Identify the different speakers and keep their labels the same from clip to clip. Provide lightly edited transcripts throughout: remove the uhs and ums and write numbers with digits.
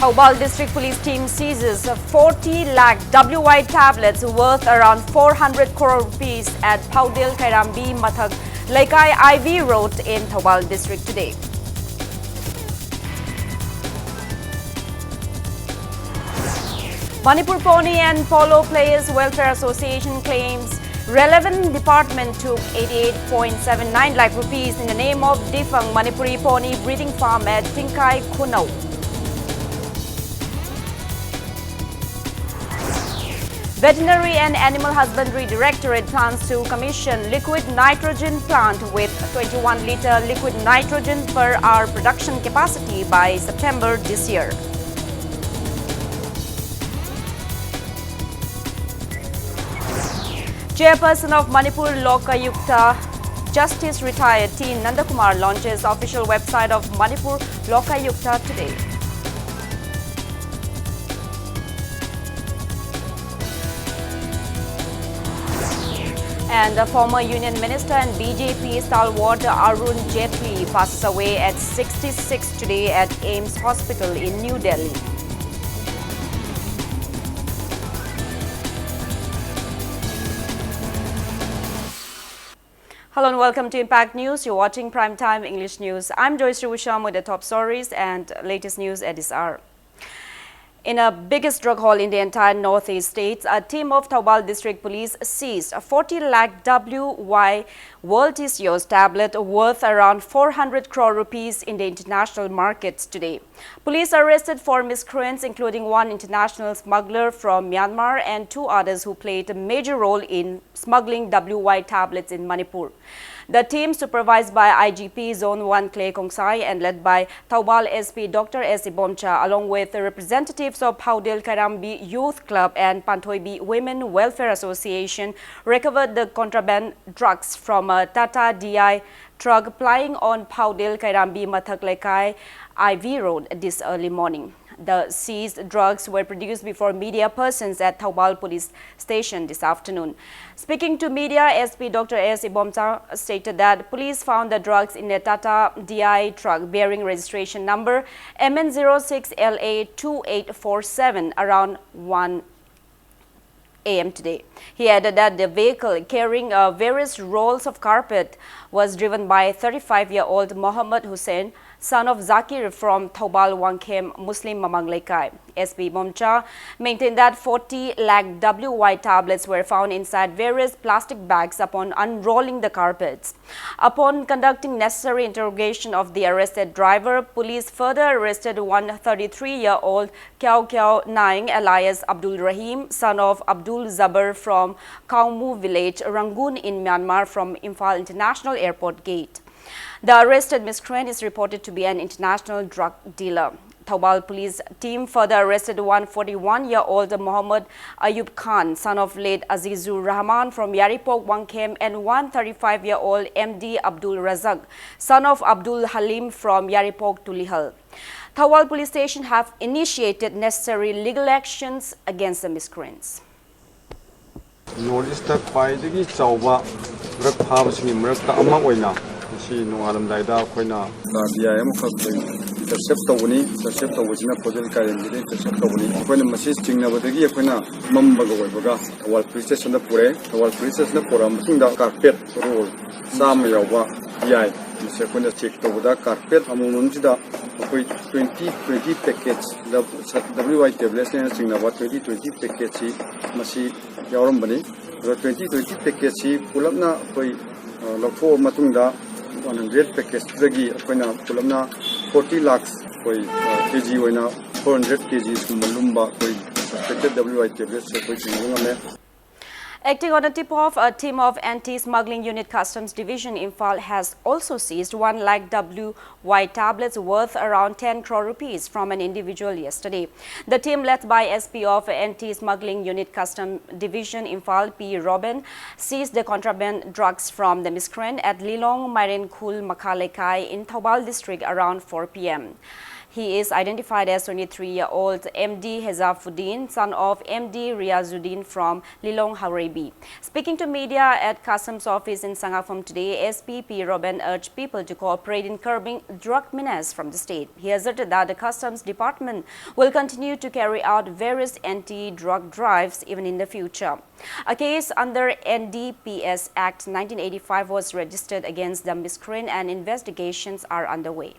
Speaker 1: Thoubal District Police team seizes 40 lakh WY tablets worth around 400 crore rupees at Paudil Kairambi Mathak Laikai IV Road in Thoubal District today. Manipur Pony and Polo Players Welfare Association claims relevant department took 88.79 lakh rupees in the name of defunct Manipuri pony breeding farm at Tingkai Khunau. Veterinary and Animal Husbandry Directorate plans to commission liquid nitrogen plant with 21-liter liquid nitrogen per hour production capacity by September this year. Chairperson of Manipur Lokayukta Justice retired T. Nandakumar launches official website of Manipur Lokayukta today. And the former Union Minister and BJP stalwart Arun Jaitley passes away at 66 today at AIIMS Hospital in New Delhi. Hello and welcome to Impact News. You're watching Primetime English News. I'm Joyce Rusham with the top stories and latest news at this hour. In a biggest drug haul in the entire northeast states, a team of Thoubal District Police seized a 40 lakh WY World TCO's tablet worth around 400 crore rupees in the international markets today. Police arrested 4 miscreants, including 1 international smuggler from Myanmar and 2 others who played a major role in smuggling WY tablets in Manipur. The team, supervised by IGP Zone 1 Clay Kongsai and led by Thoubal SP Dr. S. Ibomcha, along with the representatives of Paudil Kairambi Youth Club and Panthoibi Women Welfare Association, recovered the contraband drugs from a Tata DI truck plying on Paudil Kairambi Mathak Laikai IV Road this early morning. The seized drugs were produced before media persons at Thoubal Police Station this afternoon. Speaking to media, SP Dr. S. Ibomcha stated that police found the drugs in a Tata DI truck bearing registration number MN06LA2847 around 1 a.m. today. He added that the vehicle carrying various rolls of carpet was driven by 35-year-old Mohammed Hussain, son of Zakir from Thoubal Wangkhem Muslim Mamang Laikai. SP Bomcha maintained that 40 lakh WY tablets were found inside various plastic bags upon unrolling the carpets. Upon conducting necessary interrogation of the arrested driver, police further arrested 33-year-old Kyau Kyau Naing alias Abdul Rahim, son of Abdul Zabar from Kaungmu village, Rangoon in Myanmar from Imphal International Airport Gate. The arrested miscreant is reported to be an international drug dealer. Thoubal police team further arrested 41-year-old Muhammad Ayub Khan, son of late Azizur Rahman from Yaripok, Wangkhem, and 35-year-old MD Abdul Razak, son of Abdul Halim from Yaripok, Tulihal. Thoubal police station have initiated necessary legal actions against the miscreants.
Speaker 2: Northeast Paidagi Chauba, Rak Pavasini Murka Amawana. No Adam Dida, Quina, intercept the winning, intercept the Wizina Podilka and intercept the winning. When the machine sting over the Giapina, Mambaga, while princess on the Pure, while princess Naporam, the carpet roll, Sam Yawa, Yai, Mr. Quina checked over the carpet, Amunjida, 20 packets, the WY tablets and sing about 20 packets, Masi Yarambani, 20 packets, Pulapna, Loko Matunda. 100 packets dagi akoina pulamna 40 lakhs koi kg oina 400 kg sumalumba koi suspected WI tablets koi chingungame.
Speaker 1: Acting on a tip-off, a team of Anti-Smuggling Unit Customs Division Imphal has also seized 1 lakh WY tablets worth around 10 crore rupees from an individual yesterday. The team, led by SP of Anti-Smuggling Unit Customs Division Imphal P. Robin, seized the contraband drugs from the miscreant at Lilong Mairenkul Makalekai in Thoubal district around 4 p.m. He is identified as 23-year-old MD Hezafuddin, son of MD Riazuddin from Lilong Harebi. Speaking to media at Customs Office in Sangafom today, SPP Robin urged people to cooperate in curbing drug menace from the state. He asserted that the Customs Department will continue to carry out various anti-drug drives even in the future. A case under NDPS Act 1985 was registered against the miscreant and investigations are underway.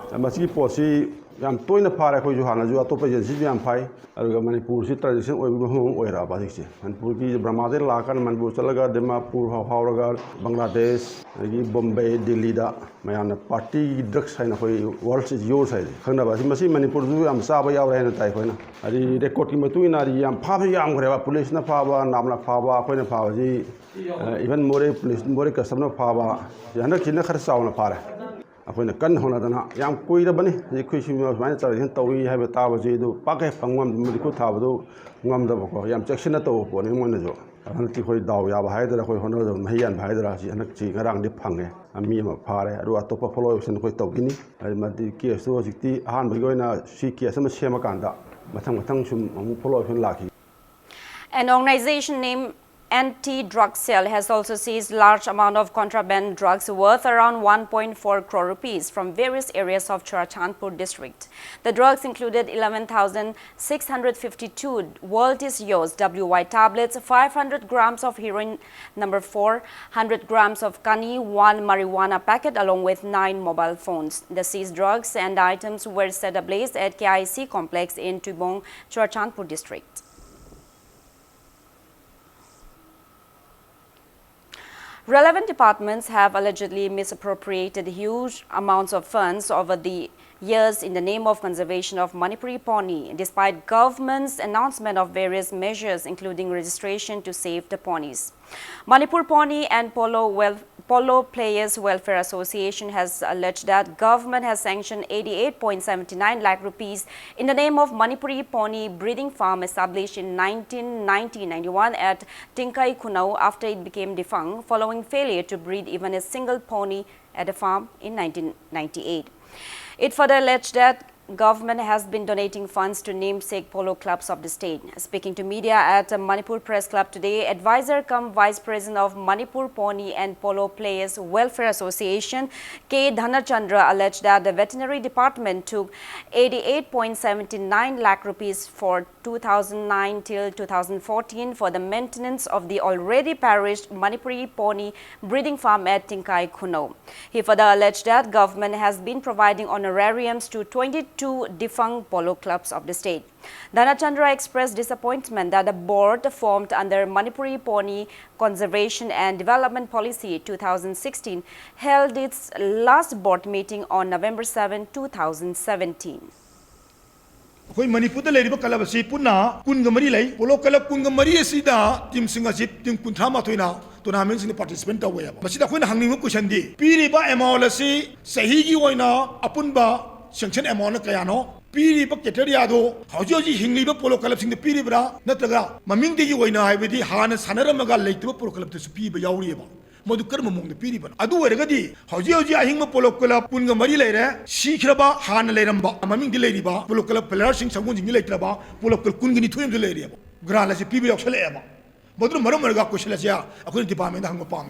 Speaker 3: Masih posi yang toina para ko Johanna jo atopa je siam phai aruga Manipur si tradition oi bu oi ra ba si Manipur ki Brahmadev la kan Manipur chalaga Dimapur hauraga Bangladesh gi Bombay Delhi da mayana party drugs haina koi world is yours hai khangna ba si masi Manipur ju am sa ba yaw ra tai khoina ari record ki matu ina ri yam pha yam gre ba police na pha ba namna pha ba khoina pha ji even more police more custom na pha ba yana kin khar saw na pha ra अखोइना कन होनादना याम कुइरबनी जे खुइसिम माने चरहिन तौई हाबे ताबजे दु पाके फंगम मिदिखु थाबदु ngamdabako yam chexina to poni mona jo hanti khoi daw ya ba haidara khoi honor do mahiyan haidara si anak chi ngarang di phange ami ma phare aru atopa follow option khoi tawgini ai madi case to jikti han bai goina si case ma sema kanda mathang mathang sum amu follow option laki.
Speaker 1: An organization named Anti-Drug Cell has also seized large amount of contraband drugs worth around 1.4 crore rupees from various areas of Churachandpur district. The drugs included 11,652 World-is-Yours WY tablets, 500 grams of heroin number 4, 100 grams of kani, 1 marijuana packet along with 9 mobile phones. The seized drugs and items were set ablaze at KIC complex in Tubong, Churachandpur district. Relevant departments have allegedly misappropriated huge amounts of funds over the years in the name of conservation of Manipuri pony, despite government's announcement of various measures including registration to save the ponies. Manipur Pony and Polo Players Welfare Association has alleged that government has sanctioned 88.79 lakh rupees in the name of Manipuri Pony breeding farm established in 1990-91 at Tinkai Kunau after it became defunct following failure to breed even a single pony at the farm in 1998. It further alleged that government has been donating funds to namesake polo clubs of the state. Speaking to media at Manipur Press Club today, advisor cum Vice President of Manipur Pony and Polo Players Welfare Association, K. Dhanachandra, alleged that the veterinary department took 88.79 lakh rupees for 2009 till 2014 for the maintenance of the already perished Manipuri Pony breeding farm at Tinkai Kuno. He further alleged that government has been providing honorariums to 22 defunct polo clubs of the state. Dhanachandra expressed disappointment that the board formed under Manipuri Pony Conservation and Development Policy 2016 held its last board meeting on November 7, 2017.
Speaker 4: Koi Manipur da leriba kalab si punna kungamari lai polo kalab kungamari asida team singasip team kunthama thoina tournament sing participant away basida koi hangning question di piriba amount si sahi gi oina apunba sanction amount kayano piriba criteria do hoji hingliba polo kalab sing piribra natraga maming de gi oina haibedi hana sanaramaga leitba polo kalab te piba yawriba modu karma mong de piriba adu wergadi hoji ahingma polo kalab kungamari leire sikraba hana leiramba maming de leiriba polo kalab player sing sangun jing leitraba polo kalab kungini thuim de leiriba grala se piba yaksale ema modu maramaraga kushla sia akuni department hangma pam.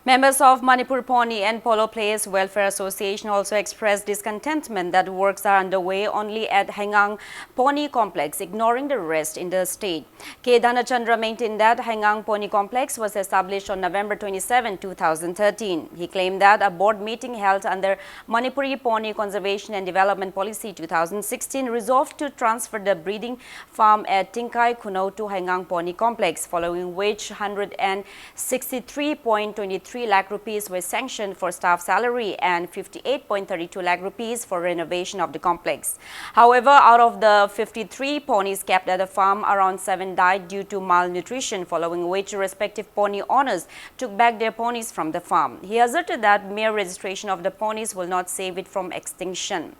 Speaker 1: Members of Manipur Pony and Polo Players Welfare Association also expressed discontentment that works are underway only at Hengang Pony Complex, ignoring the rest in the state. K. Dhanachandra maintained that Hengang Pony Complex was established on November 27, 2013. He claimed that a board meeting held under Manipuri Pony Conservation and Development Policy 2016 resolved to transfer the breeding farm at Tinkai Kuno to Hengang Pony Complex, following which 163.23 lakh rupees were sanctioned for staff salary and 58.32 lakh rupees for renovation of the complex. However, out of the 53 ponies kept at the farm, around 7 died due to malnutrition, following which respective pony owners took back their ponies from the farm. He asserted that mere registration of the ponies will not save it from extinction.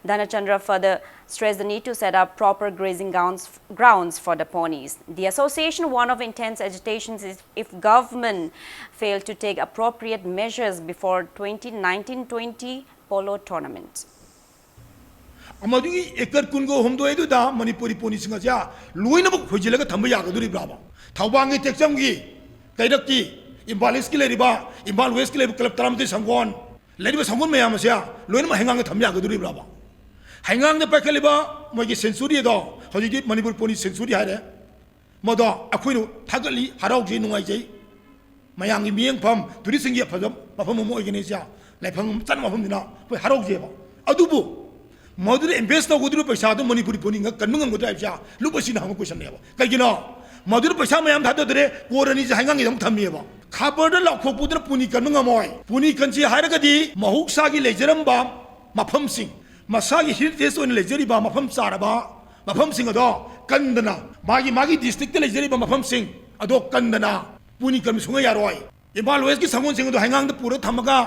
Speaker 1: Dhanachandra further stressed the need to set up proper grazing grounds for the ponies. The association warned of intense agitations if government failed to take appropriate measures before 2019-20 polo tournament.
Speaker 4: Amadi ekar kungo homdo edu da Manipuri poni singa ja luina bu khojila thamba ya gaduri braba thawbangi tekchamgi kaidakki Imbal East ki leriba Imbal West ki leriba club taramti sangon leriba sangon mayam sia luina ma hengang thamba ya gaduri braba hengang de pakaliba mogi century do hoji Manipur poni century haire modo akhoinu thagali harauji nungai jai mayangi mieng pham turi singi phajam mafam mo organization laifang chan mafam dina poi harauji ba adubu Madura invest na gudru paisa to Manipuri poni nga kanmang gudru aipsa lupasi na hang question neba kaigino Madura paisa mayam thada dre korani ja hangang idam thammieba khabar da lakho pudra puni kanmang moy puni kanchi hairagadi mahuk sagi lejeram ba mafam sing masagi heritage on lejeri ba mafam saraba mafam sing ado kandana magi district lejeri ba mafam sing ado kandana puni kan sunga yaroi Imbal West ki sangon sing ado hangang da pura thamaga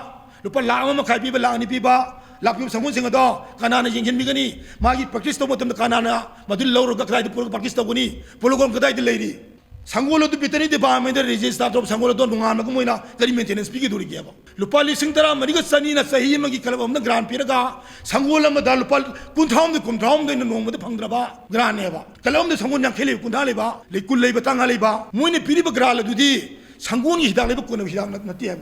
Speaker 4: lupa la ma khai pi ba la ni pi ba Lakpi sangun singa do kanana jingin bigani magi practice to motam kanana madul lawro ka krai pur practice to guni pulugom kadai de lady sangolo to bitani de ba me de register of sangolo do nunga ma kumoina kari maintenance pigi duri gya ba lupali sing tara mariga sani na sahi magi kalabam na grand piraga sangola ma dal pal kuntham de no ma de phangdra ba gran ne ba kalabam de sangon yang khele kunthale ba le kul le ba tang le ba moine piri ba gra la dudi sangon hi hidak le ba kun hidak na ti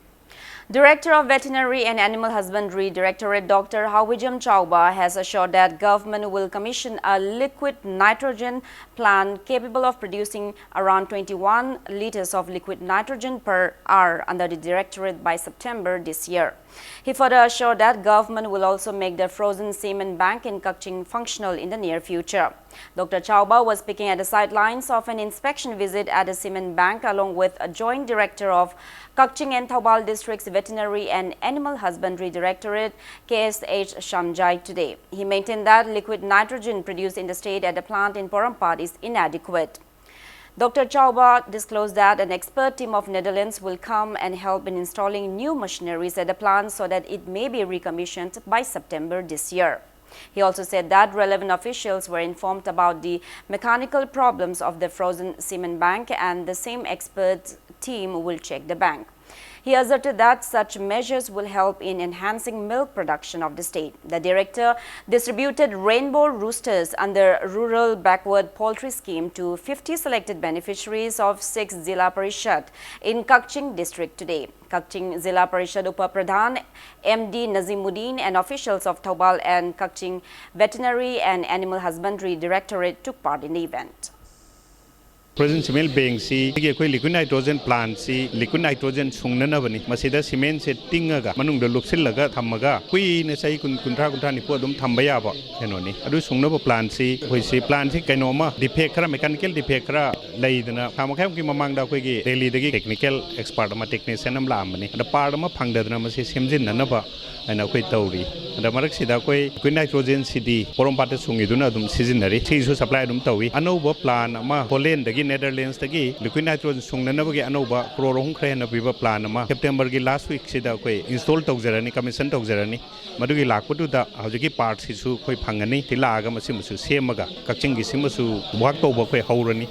Speaker 1: Director of Veterinary and Animal Husbandry Directorate Dr. Hawijam Chauba has assured that government will commission a liquid nitrogen plant capable of producing around 21 liters of liquid nitrogen per hour under the directorate by September this year. He further assured that government will also make the frozen semen bank in Kakching functional in the near future. Dr. Chauba was speaking at the sidelines of an inspection visit at the semen bank along with a joint director of Kakching and Thaubal District's Veterinary and Animal Husbandry Directorate, KSH Shamjai, today. He maintained that liquid nitrogen produced in the state at the plant in Porampad is inadequate. Dr. Chauba disclosed that an expert team of Netherlands will come and help in installing new machineries at the plant so that it may be recommissioned by September this year. He also said that relevant officials were informed about the mechanical problems of the frozen semen bank and the same expert team will check the bank. He asserted that such measures will help in enhancing milk production of the state. The director distributed rainbow roosters under Rural Backward Poultry Scheme to 50 selected beneficiaries of 6 Zilla Parishad in Kakching district today. Kakching Zilla Parishad Upa Pradhan MD Nazimuddin and officials of Thaubal and Kakching Veterinary and Animal Husbandry Directorate took part in the event.
Speaker 5: Present cement bank si liquid nitrogen plant si liquid nitrogen sungnanabani masida cement se tingaga manungda lupsillaga thammaga kui na sai kuntra ni po dum thambaya ba enoni adu sungnaba plant si hoi si plant si kainoma defect khara mechanical defect khara leidana thamakham ki mamangda koi gi delhi dagi technical expert ma technician am lamani da part ma phangdadna ma se semjin nanaba aina koi tauri da marak sida koi liquid nitrogen cd Porampad sungiduna dum seasonary thisu supply dum tawi anoba plant ma Holland dagi Netherlands dagi liquid nitrogen sungnanabagi anoba crore khre na biba plan ma September gi last week sida koi install tawjarani commission tawjarani madugi lakputu da hojiki part sisu koi phangani tilaga masimusu semaga Kakching gi simusu work tawba koi haurani.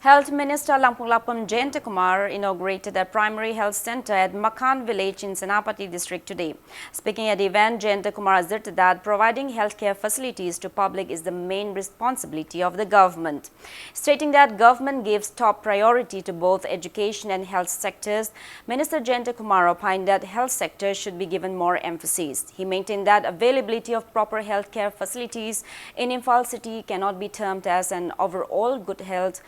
Speaker 1: Health Minister Lampunglapam Jayanta Kumar inaugurated a primary health center at Makhan village in Senapati district today. Speaking at the event, Jayanta Kumar asserted that providing healthcare facilities to public is the main responsibility of the government. Stating that government gives top priority to both education and health sectors, Minister Jayanta Kumar opined that health sector should be given more emphasis. He maintained that availability of proper healthcare facilities in Imphal city cannot be termed as an overall good health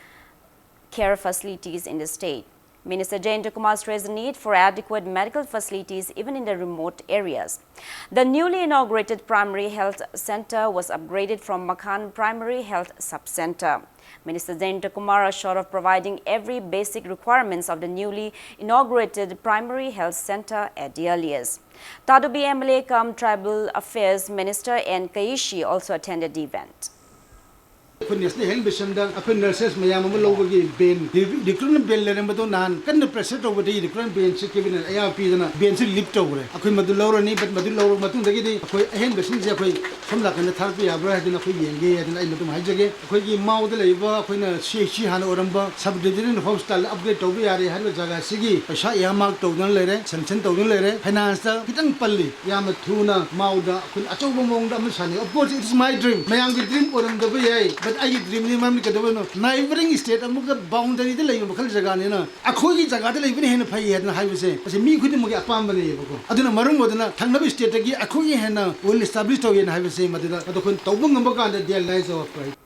Speaker 1: care facilities in the state. Minister Jayanta Kumar stressed the need for adequate medical facilities even in the remote areas. The newly inaugurated primary health center was upgraded from Makhan Primary Health Sub-Center. Minister Jayanta Kumar assured of providing every basic requirements of the newly inaugurated primary health center at the earliest. Tadubi MLA cum Tribal Affairs Minister N. Kaishi also attended the event.
Speaker 6: ꯑꯩꯈꯣꯏ national health ꯃꯤꯁꯟꯗ ꯑꯩꯈꯣꯏ nurses ꯃꯌꯥꯝ ꯑꯃ ꯂꯧꯕꯒꯤ van recruitment van ꯂꯩꯔꯝꯕꯗꯣ ꯅꯍꯥꯟ ꯀꯟꯅ pressure ꯇꯧꯕꯗꯒꯤ recruitment ꯕꯦꯟꯁꯤ cabinet ꯑꯌꯥꯕ ꯄꯤꯗꯅ ꯕꯦꯟꯁꯤ ꯂꯤꯐ ꯇꯧꯈ꯭ꯔꯦ ꯑꯩꯈꯣꯏ ꯃꯗꯨ ꯂꯧꯔꯅꯤ ꯕꯠ ꯃꯗꯨ ꯂꯧꯔꯕ ꯃꯇꯨꯡꯗꯒꯤꯗꯤ ꯑꯩꯈꯣꯏ ꯑꯍꯦꯟꯕꯁꯤꯡꯁꯦ ꯑꯩꯈꯣꯏ ꯁꯣꯝ ꯅꯥꯀꯟꯗ ꯊꯥꯔꯛꯄ ꯌꯥꯕ꯭ꯔꯥ ꯍꯥꯏꯗꯅ ꯑꯩꯈꯣꯏ ꯌꯦꯡꯒꯦ ꯍꯥꯏꯗꯅ ꯑꯩ ꯃꯇꯨꯡ ꯍꯥꯏꯖꯒꯦ ꯑꯩꯈꯣꯏꯒꯤ ꯃꯥꯎꯗ ꯂꯩꯔꯤꯕ ꯑꯩꯈꯣꯏꯅ CHC ꯍꯥꯟꯅ ꯑꯣꯏꯔꯝꯕ ꯁꯕ ꯗꯤꯕꯤꯖꯅꯦꯜ ꯍꯣꯁꯄꯤꯇꯥꯜ ꯑꯞꯒ꯭ꯔꯦꯗ ꯇꯧꯕ ꯌꯥꯔꯦ ꯍꯥꯏꯕ ꯖꯒꯥꯁꯤꯒꯤ ꯄꯩꯁꯥ ꯌꯥꯝꯃꯛ ꯇꯧꯗꯨꯅ ꯂꯩꯔꯦ ꯁꯦꯡꯁꯟ ꯇꯧꯗꯨꯅ ꯂꯩꯔꯦ ꯐꯥꯏꯅꯥꯟꯁꯇ ꯈꯤꯇꯪ ꯄꯜꯂꯤ ꯌꯥꯝꯅ ꯊꯨꯅ ꯃꯥꯎꯗ ꯑꯩꯈꯣꯏ ꯑꯆꯧꯕ ꯃꯑꯣꯡꯗ ꯑꯃ ꯁꯥꯟꯅꯩ of course it is my dream ꯃꯌꯥꯝꯒꯤ ꯗ꯭ꯔꯤꯝ ꯑꯣꯏꯔꯝꯗꯕ ꯌꯥꯏ ꯕꯠ ꯑꯩꯒꯤ ꯗ꯭ꯔꯤꯝꯅꯤ ꯃꯔꯝꯗꯤ ꯀꯩꯗꯧꯕꯅꯣ ꯅꯥꯏꯕꯔꯤꯡ ꯁ꯭ꯇꯦꯠ ꯑꯃꯨꯛꯀ ꯕꯥꯎꯟꯗꯔꯤꯗ ꯂꯩꯕ ꯃꯈꯜ ꯖꯒꯥꯅꯤꯅ ꯑꯩꯈꯣꯏꯒꯤ ꯖꯒꯥꯗ ꯂꯩꯕꯅ ꯍꯦꯟꯅ ꯐꯩ ꯍꯥꯏꯗꯅ ꯍꯥꯏꯕꯁꯦ ꯃꯁꯤ ꯃꯤ ꯈꯨꯗꯤꯡꯃꯛꯀꯤ ꯑꯄꯥꯝꯕꯅꯦꯕꯀꯣ ꯑꯗꯨꯅ ꯃꯔꯝ ꯑꯣꯏꯗꯨꯅ ꯊꯪꯅꯕ ꯁ꯭ꯇꯦꯠꯇꯒꯤ ꯑꯩꯈꯣꯏꯒꯤ ꯍꯦꯟꯅ ꯋꯦꯜ ꯏꯁꯇꯥꯕ꯭ꯂꯤꯁ ꯇꯧꯋꯦꯅ ꯍꯥꯏꯕꯁꯦ ꯃꯗꯨꯗ ꯑꯩꯈꯣꯏꯅ ꯇꯧꯕ ꯉꯝꯕ can they rise our pride.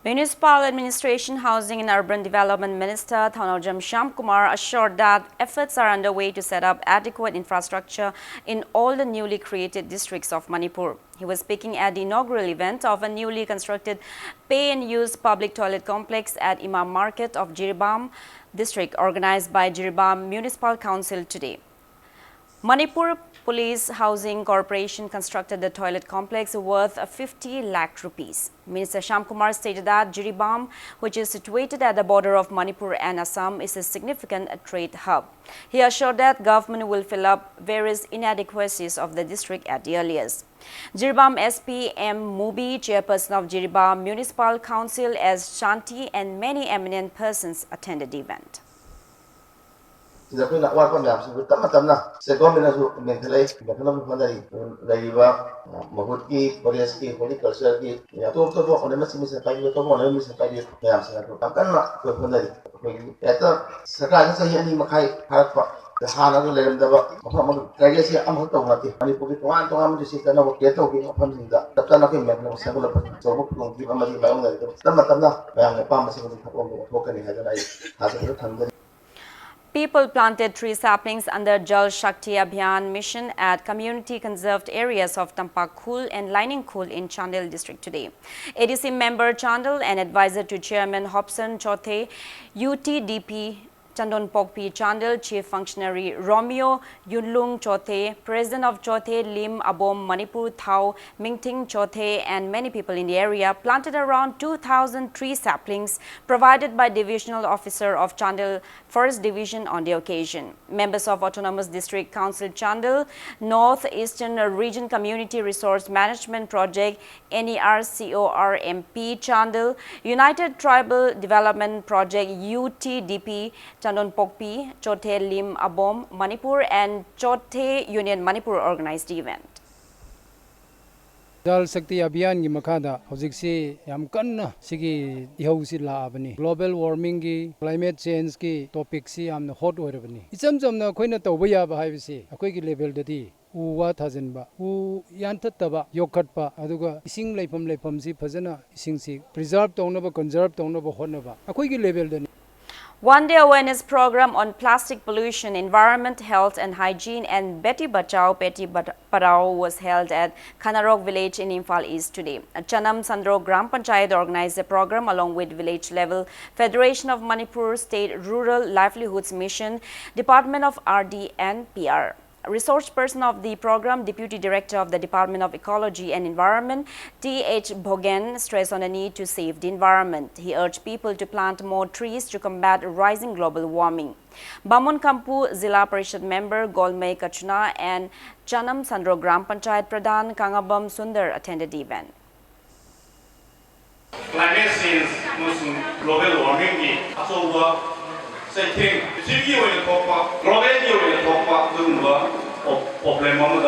Speaker 1: Municipal Administration, Housing and Urban Development Minister Thanojam Shyamkumar assured that efforts are underway to set up adequate infrastructure in all the newly created districts of Manipur. He was speaking at the inaugural event of a newly constructed pay-and-use public toilet complex at Imam Market of Jiribam district organized by Jiribam Municipal Council today. Manipur Police Housing Corporation constructed the toilet complex worth 50 lakh rupees. Minister Shyamkumar stated that Jiribam, which is situated at the border of Manipur and Assam, is a significant trade hub. He assured that government will fill up various inadequacies of the district at the earliest. Jiribam SP M. Mubi, chairperson of Jiribam Municipal Council as Shanti, and many eminent persons attended the event.
Speaker 7: Sida ko na wa pa na so tama se government na so mentalay na laiba mahut ki police ki horticulture ki ya to ko na mas mis pa ni to ko na mis pa ni ya sa ko kan na ko mandari ko eta sarkar sa yani makai harak pa hana do leram da ba ma tragedy si am to ngati ani ko to an to am si ta na ko ke to ki pham sing da ta na ke me na sa ko la pa so ko ko ki ma di ba ngari tama ba ang pa ma si ko ko ka ni ha da ai ha sa ko tham
Speaker 1: People planted tree saplings under Jal Shakti Abhiyan mission at community conserved areas of Tampak Khul and Lining Khul in Chandel district today. ADC member Chandel and advisor to Chairman Hobson Chothe, UTDP Chandon Pokpi Chandel, Chief Functionary Romeo Yunlung Chothe, President of Chothe Lim Abom Manipur Thao Mingting Chothe, and many people in the area planted around 2,000 tree saplings provided by Divisional Officer of Chandel 1st Division on the occasion. Members of Autonomous District Council Chandel, North Eastern Region Community Resource Management Project, NERCORMP Chandel, United Tribal Development Project UTDP, Chandon Pokpi, Chothe Lim Abom Manipur, and Chothe Union Manipur organized the event.
Speaker 8: Jal Shakti Abhiyan ki makada hojik si yam kanna sigi ihau si laabani global warming ki climate change ki topic si yamna hot oirabani icham chamna khoina tawba yaba haibisi akoi ki level dadi u wa thajanba u yantataba yokhatpa aduga ising leifam si phajana ising si preserve tawnaba conserve tawnaba hotnaba akoi ki level dani.
Speaker 1: One-day awareness program on plastic pollution, environment, health and hygiene and Beti Bachao, Beti Padao was held at Khanarok village in Imphal East today. Chanam Sandro Gram Panchayat organized the program along with village level Federation of Manipur State Rural Livelihoods Mission, Department of RD and PR. Resource person of the program, Deputy Director of the Department of Ecology and Environment, T.H. Bhogen, stressed on the need to save the environment. He urged people to plant more trees to combat rising global warming. Bamon Kampu Zilla Parishad member Golmay Kachuna and Chanam Sandro Gram Panchayat Pradhan Kangabam Sundar attended the event.
Speaker 9: Climate change global warming global problem environment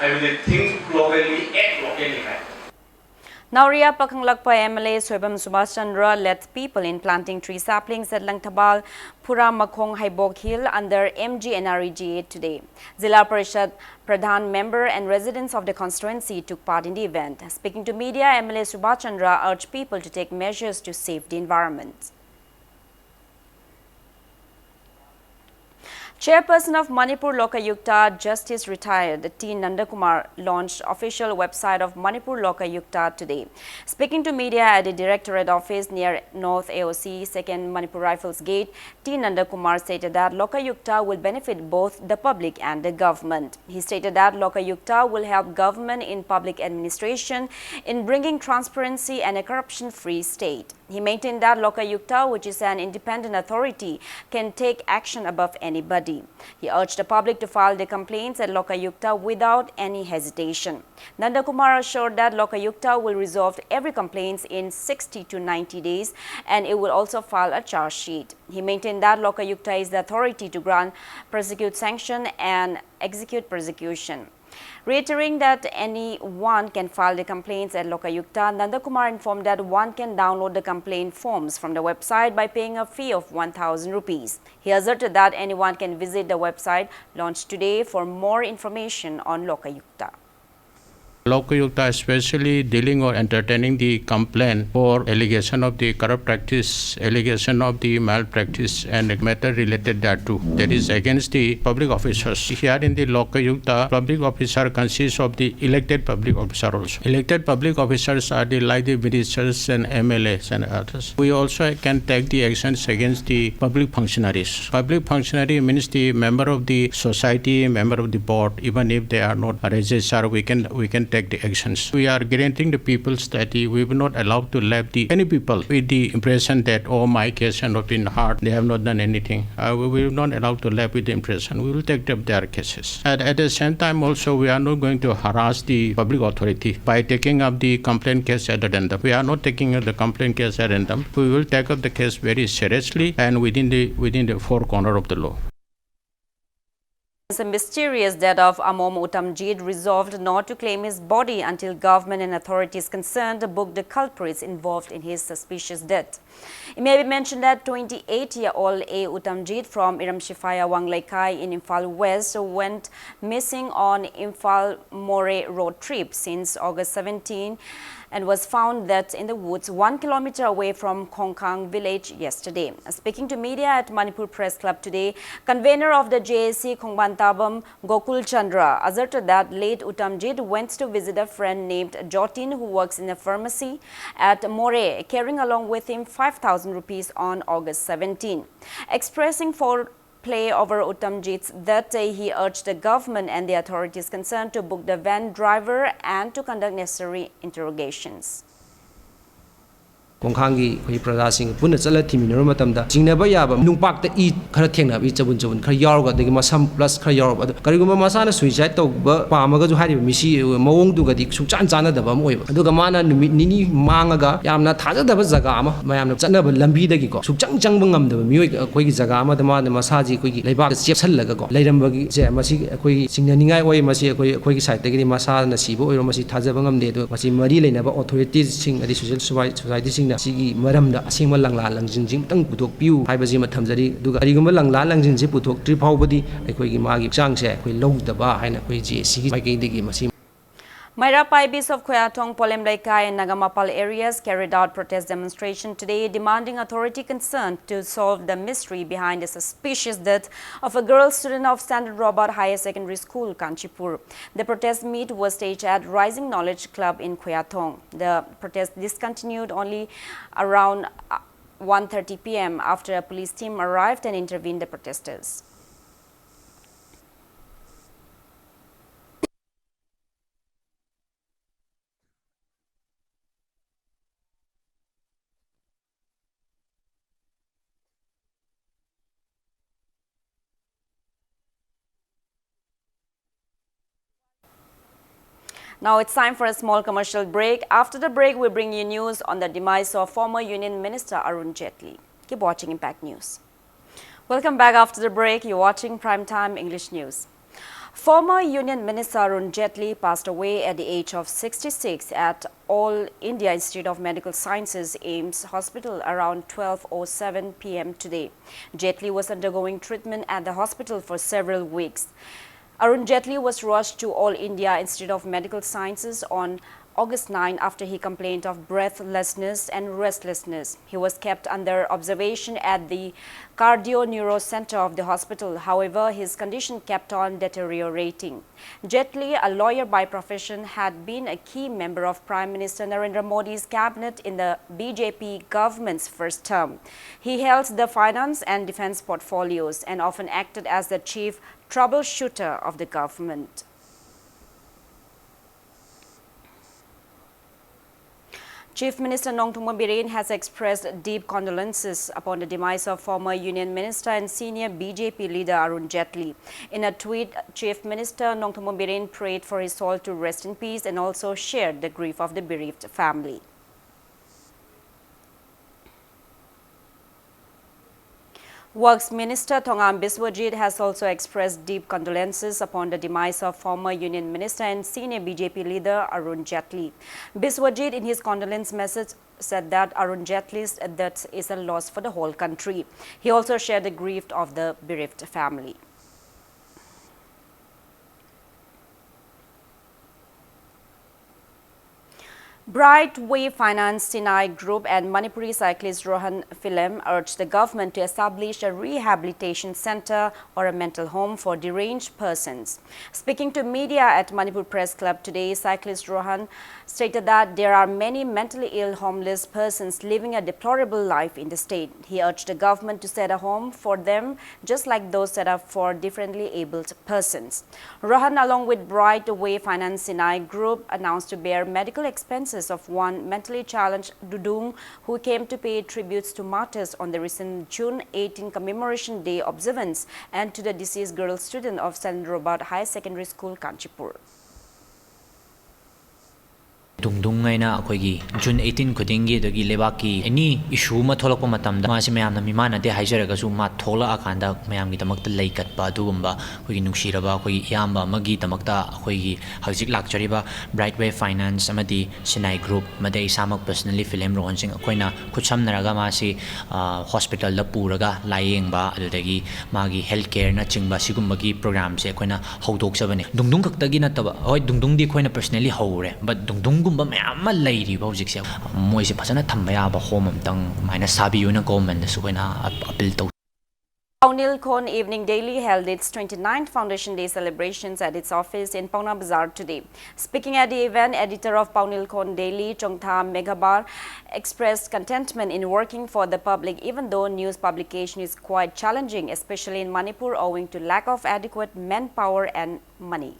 Speaker 9: I will think globally, act locally.
Speaker 1: Now, Ria Pakanglakpa MLA Soibam Subhash Chandra led people in planting tree saplings at Langtabal, Pura Makhong Haibok Hill under MGNREGA today. Zilla Parishad Pradhan member and residents of the constituency took part in the event. Speaking to media, MLA Subhash Chandra urged people to take measures to save the environment. Chairperson of Manipur Lokayukta, Justice Retired T. Nandakumar, launched official website of Manipur Lokayukta today. Speaking to media at the Directorate Office near North AOC, 2nd Manipur Rifles Gate, T. Nandakumar stated that Lokayukta will benefit both the public and the government. He stated that Lokayukta will help government in public administration in bringing transparency and a corruption-free state. He maintained that Lokayukta, which is an independent authority, can take action above anybody. He urged the public to file their complaints at Lokayukta without any hesitation. Nandakumar assured that Lokayukta will resolve every complaint in 60 to 90 days and it will also file a charge sheet. He maintained that Lokayukta is the authority to grant, prosecute, sanction and execute prosecution. Reiterating that anyone can file the complaints at Lokayukta, Nandakumar informed that one can download the complaint forms from the website by paying a fee of 1,000 rupees. He asserted that anyone can visit the website launched today for more information on Lokayukta.
Speaker 10: Lokayukta especially dealing or entertaining the complaint for allegation of the corrupt practice, allegation of the malpractice and matter related thereto. That is against the public officers. Here in the Lokayukta, public officer consists of the elected public officer also. Elected public officers are like the ministers and MLAs and others. We also can take the actions against the public functionaries. Public functionary means the member of the society, member of the board, even if they are not a registrar, we can take the actions. We are guaranteeing the people that we will not allow to leave any people with the impression that, oh, my case has not been hard, they have not done anything. We will not allow to leave with the impression. We will take up their cases. At the same time also, we are not going to harass the public authority by taking up the complaint case at random. We are not taking up the complaint case at random. We will take up the case very seriously and within the four corners of the law.
Speaker 1: The mysterious death of Amom Uttamjeet resolved not to claim his body until government and authorities concerned booked the culprits involved in his suspicious death. It may be mentioned that 28-year-old A. Uttamjeet from Iramshifaya Wanglaikai in Imphal West went missing on Imphal More road trip since August 17 and was found dead in the woods 1 kilometer away from Khongkang village yesterday. Speaking to media at Manipur Press Club today, convener of the JAC Khongbantabam Gokul Chandra asserted that late Uttamjeet went to visit a friend named Jotin who works in a pharmacy at More, carrying along with him 5,000 rupees on August 17. Expressing play over Uttamjeet's death, he urged the government and the authorities concerned to book the van driver and to conduct necessary interrogations.
Speaker 11: Khongkanggi khoi praja sing punna chala thiminaro matamda jingnaba yaba nungpak ta I khara thengna bi chabun khara yarga degi masam plus khara yarba kariguma masana suicide tawba pamaga ju hari misi mawong du gadi sukchan chana daba am oiba aduga mana numit nini mangaga yamna thaja daba jaga ama mayamna chanaba lambi dagi ko sukchang changba ngamdaba mioi khoi gi jaga ama dama masaji khoi gi leibak chepsallaga ko leirambagi je masi khoi singna ningai oi masi khoi gi side dagi masa na sibo oiro masi thajaba ngamde do masi mari leinaba authorities sing adi social society sing sigi maramda asingma langla langjin jing tang putok piu haibaji ma thamjari duga ariguma langla langjin je putok tri phawbadi ekhoi gi magi changse ekhoi lowdaba haina ekhoi ji sigi maikei digi masi
Speaker 1: Maira Paibis of Khoyatong, Polemlaikai and Nagamapal areas carried out protest demonstration today demanding authority concerned to solve the mystery behind the suspicious death of a girl student of Standard Robert Higher Secondary School, Kanchipur. The protest meet was staged at Rising Knowledge Club in Khoyatong. The protest discontinued only around 1:30 p.m. after a police team arrived and intervened the protesters. Now it's time for a small commercial break. After the break, we bring you news on the demise of former Union Minister Arun Jaitley. Keep watching Impact News. Welcome back after the break. You're watching Primetime English News. Former Union Minister Arun Jaitley passed away at the age of 66 at All India Institute of Medical Sciences AIMS Hospital around 12:07 p.m. today. Jaitley was undergoing treatment at the hospital for several weeks. Arun Jaitley was rushed to All India Institute of Medical Sciences on August 9 after he complained of breathlessness and restlessness. He was kept under observation at the Cardio-Neuro Center of the hospital. However, his condition kept on deteriorating. Jetli, a lawyer by profession, had been a key member of Prime Minister Narendra Modi's cabinet in the BJP government's first term. He held the finance and defense portfolios and often acted as the chief troubleshooter of the government. Chief Minister Nongtungma Biren has expressed deep condolences upon the demise of former Union Minister and senior BJP leader Arun Jetli. In a tweet, Chief Minister Nongtungma Biren prayed for his soul to rest in peace and also shared the grief of the bereaved family. Works Minister Thongam Biswajit has also expressed deep condolences upon the demise of former Union Minister and senior BJP leader Arun Jetli. Biswajit, in his condolence message, said that Arun Jetli's death is a loss for the whole country. He also shared the grief of the bereaved family. Brightway Finance Sinai Group and Manipuri cyclist Rohan Philem urged the government to establish a rehabilitation center or a mental home for deranged persons. Speaking to media at Manipur Press Club today, cyclist Rohan stated that there are many mentally ill homeless persons living a deplorable life in the state. He urged the government to set a home for them just like those set up for differently abled persons. Rohan, along with Brightway Finance Sinai Group, announced to bear medical expenses of one mentally challenged Dudung who came to pay tributes to martyrs on the recent June 18 Commemoration Day observance and to the deceased girl student of St. Robert High Secondary School, Kanchipur.
Speaker 12: Dungdung ngaina akoigi June 18 khudingi dagi lebaki any issue ma tholakpa matamda ma si mayamna mimana de haijaraga su ma thola akanda mayamgi tamakta leikatpa adugumba akoigi nuksiraba akoigi yamba amagi tamakta akoigi hajik lakchariba Brightway Finance amadi Sinai Group madai samak personally film rohon sing akoina khutsamnaraga ma si hospital da puraga layengba adudagi magi healthcare na chingba sigumbagi program se akoina hodok sabani dungdung kaktagi nataba hoi dungdung di akoina personally hore but dungdung mayama lairi ba hojik se moise phasana thamba ya ba home amtang maina sabiyuna government su koina appeal to.
Speaker 1: Paunil Khon Evening Daily held its 29th Foundation Day celebrations at its office in Pauna Bazaar today. Speaking at the event, editor of Paunil Khon Daily, Chongtha Meghabar, expressed contentment in working for the public even though news publication is quite challenging, especially in Manipur owing to lack of adequate manpower and money.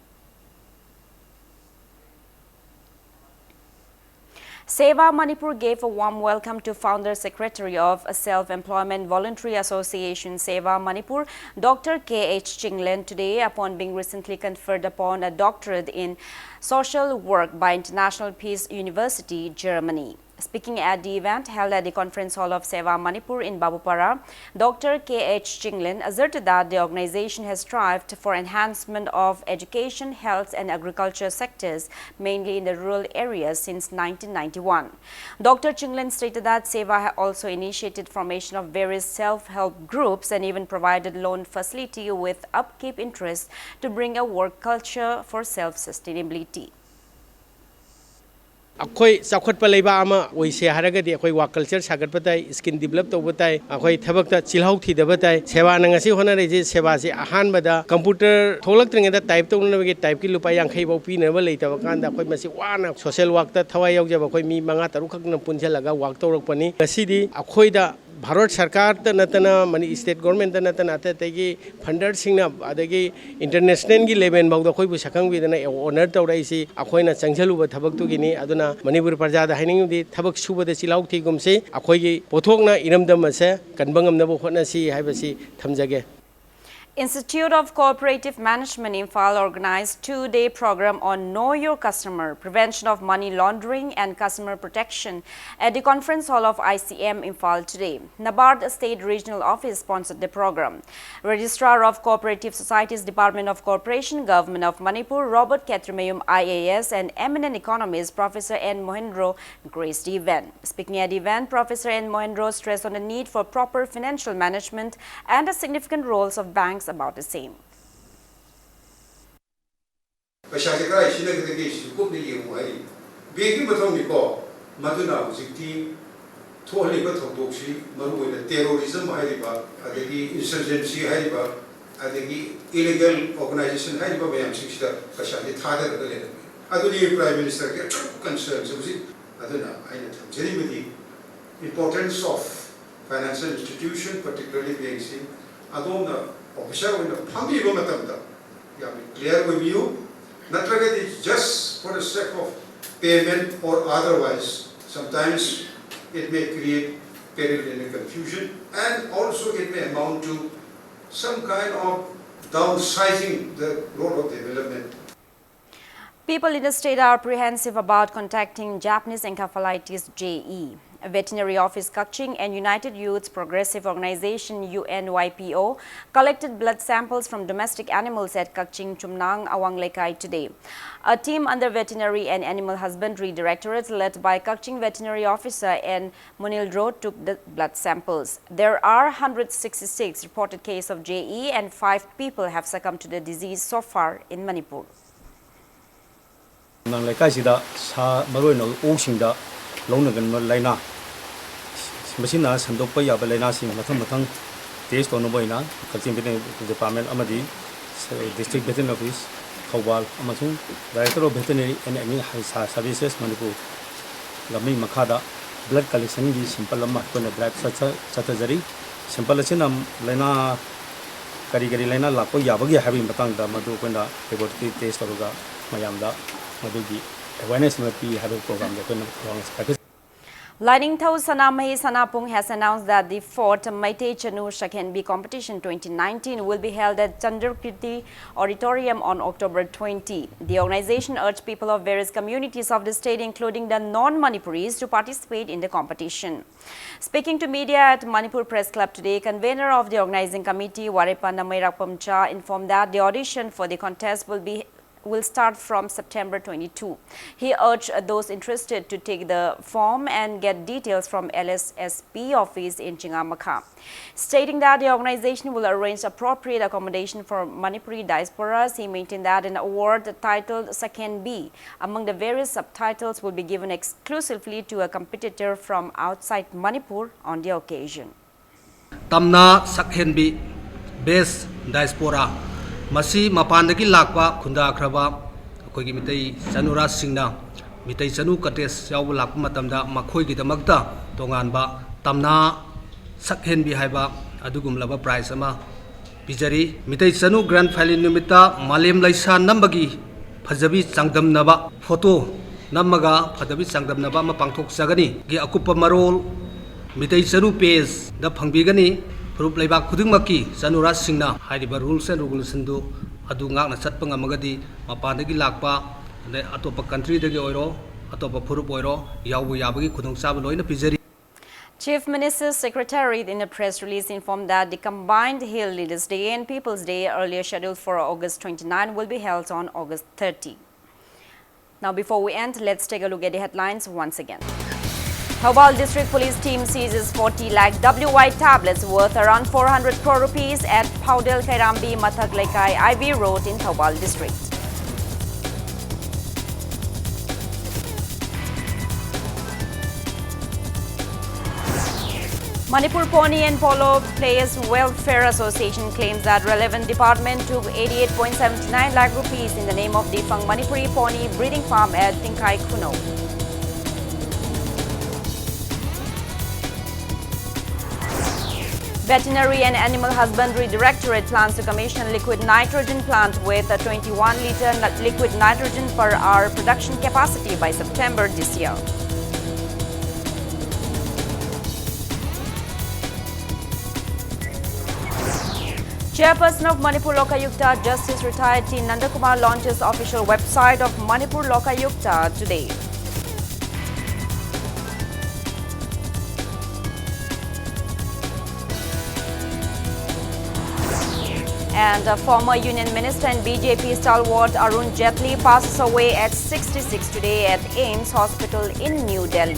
Speaker 1: Seva Manipur gave a warm welcome to founder secretary of Self-Employment Voluntary Association Seva Manipur, Dr. K.H. Chinglen, today upon being recently conferred upon a doctorate in social work by International Peace University, Germany. Speaking at the event held at the conference hall of Seva Manipur in Babupara, Dr. K.H. Chinglen asserted that the organization has strived for enhancement of education, health and agriculture sectors, mainly in the rural areas since 1991. Dr. Chinglen stated that Seva also initiated formation of various self-help groups and even provided loan facility with upkeep interest to bring a work culture for self-sustainability.
Speaker 13: अखोई चाखुटपा लेबा आमा ओइसे हारगदि अखोई वा culture सागतबताय skill develop तौबताय अखोई थबकता चिलहाउ थीदबताय सेवा नंगसि होनारेजे सेवासे अहानबदा computer थोलक्त्रिङेदा type तौनबगे type की लुपा 50 बाउ पिनबा लेतबा कांदा अखोई मसि वाना सोशल वर्कता थवाय यावजबा अखोई मी 5 तरुक खकन पुनजलगा वर्क तौरकपनि गसिदि अखोइदा भारत सरकार नतना मनी स्टेट गवर्नमेंट नतना अतगी फंडर सिंगना अदगी इंटरनेशनल की लेवल बाउद अखोइबु सकंबिदना ऑनर तौराइसि अखोइना चंगजलुब थबकतुगिनि अदुना मणिपुर प्रजादा हाइनिंगदि थबक सुबदे चिलाउ थीगुमसे अखोइगी पोथोकना इरमदम असे कनबंगमनबो होनसी हाइबसि थमजगे.
Speaker 1: Institute of Cooperative Management Imphal organized two-day program on Know Your Customer, Prevention of Money Laundering and Customer Protection at the conference hall of ICM Imphal today. NABARD State Regional Office sponsored the program. Registrar of Cooperative Societies Department of Corporation, Government of Manipur, Robert Ketrimayum IAS and eminent economist Professor N. Mohendro graced the event. Speaking at the event, Professor N. Mohendro stressed on the need for proper financial management and the significant roles of banks about the same.
Speaker 6: ꯕꯦꯡꯒꯤ ꯃꯊꯧꯅꯤꯀꯣ ꯃꯗꯨꯅ ꯍꯧꯖꯤꯛꯇꯤ ꯊꯣꯛꯍꯜꯂꯤꯕ ꯊꯧꯗꯣꯛꯁꯤ ꯃꯔꯨꯑꯣꯏꯅ terrorism ꯍꯥꯏꯔꯤꯕ ꯑꯗꯒꯤ insurgency ꯍꯥꯏꯔꯤꯕ ꯑꯗꯒꯤ illegal organisation ꯍꯥꯏꯔꯤꯕ ꯃꯌꯥꯝꯁꯤꯡꯁꯤꯗ ꯄꯩꯁꯥꯗꯤ ꯊꯥꯗꯔꯒ ꯂꯩꯔꯝꯃꯤ ꯑꯗꯨꯅꯤ ꯄ꯭ꯔꯥꯏꯝ ꯃꯤꯅꯤꯁꯇꯔꯒꯤ ꯑꯆꯧꯕ ꯀꯟꯁꯔꯟꯁꯦ ꯍꯧꯖꯤꯛ ꯑꯗꯨꯅ ꯑꯩꯅ ꯊꯝꯖꯔꯤꯕꯗꯤ importance of financial institution, particularly banks, adomna officer oina phambiba matamda yamni clear overview natragadi just for the sake of payment or otherwise sometimes it may create peril and confusion, and also it may amount to some kind of downsizing the role of development.
Speaker 1: People in the state are apprehensive about contacting Japanese encephalitis JE. A veterinary office Kaching and United Youth's Progressive Organization UNYPO collected blood samples from domestic animals at Kaching, Chumnang, Awang Lekai today. A team under Veterinary and Animal Husbandry Directorate led by Kaching Veterinary Officer and Munil Road took the blood samples. There are 166 reported cases of JE and 5 people have succumbed to the disease so far in Manipur.
Speaker 14: Nang lekai sida sa maroi no oksingda longnagan ma laina masina sandokpa yaba laina sing mathang test on boina Kaching Veterinary Department amadi District Veterinary Office Thawbal amasung Director of Veterinary and Animal Services Manipur lami makhada blood collection gi sample amma kona drive satajari sample asinam laina kari laina lakko yabagi habi matang da madu kona laboratory test oruga mayamda madugi awareness mapi have program da kona.
Speaker 1: Lining Thau Sanamahi Sanapung has announced that the 4th Maitei Chanu Shakhenbi Competition 2019 will be held at Chandrakirti Auditorium on October 20. The organization urged people of various communities of the state, including the non-Manipuris, to participate in the competition. Speaking to media at Manipur Press Club today, convener of the organizing committee, Warepanda Mairakpamcha, informed that the audition for the contest will start from September 22. He urged those interested to take the form and get details from LSSP office in Chingamakha, stating that the organization will arrange appropriate accommodation for Manipuri diasporas. He maintained that an award titled Sakhen B among the various subtitles will be given exclusively to a competitor from outside Manipur on the occasion.
Speaker 11: Tamna Sakhen B Best Diaspora Masi mapandagi lakpa khunda akhraba akoigi mitai chanura singna mitai chanu kates yaw lakpa matamda makhoi gi damakta tonganba tamna sakhen bi haiba adugumlaba prize ama bijari mitai chanu grand final numita malem laisa nambagi phajabi changdamnaba photo namaga phajabi changdamnaba ma pangthok sagani gi akupa marol mitai chanu page da phangbigani Prup Laibak Kudumaki, Sanura Singna, Haidiba rules and regulations do Adungak Satpanga Magadi, Mapandagi Lakpa, the Atopa country the Oiro, Atopa Purup Oiro, Yawu Yabagi Kudung Sabalo in a Pizzeria.
Speaker 1: Chief Minister's Secretariat in a press release informed that the combined Hill Leaders Day and People's Day, earlier scheduled for August 29, will be held on August 30. Now, before we end, let's take a look at the headlines once again. Thawbal District Police Team seizes 40 lakh WY tablets worth around 400 crore rupees at Paudel Kairambi Mathak Lekai IV Road in Thawbal District. Manipur Pony and Polo Players Welfare Association claims that relevant department took 88.79 lakh rupees in the name of defunct Manipuri Pony breeding farm at Tingkai Kuno. Veterinary and Animal Husbandry Directorate plans to commission liquid nitrogen plant with a 21-litre liquid nitrogen per hour production capacity by September this year. Chairperson of Manipur Lokayukta, Justice Retired T. Nandakumar launches official website of Manipur Lokayukta today. And former Union Minister and BJP stalwart Arun Jaitley passes away at 66 today at AIIMS Hospital in New Delhi.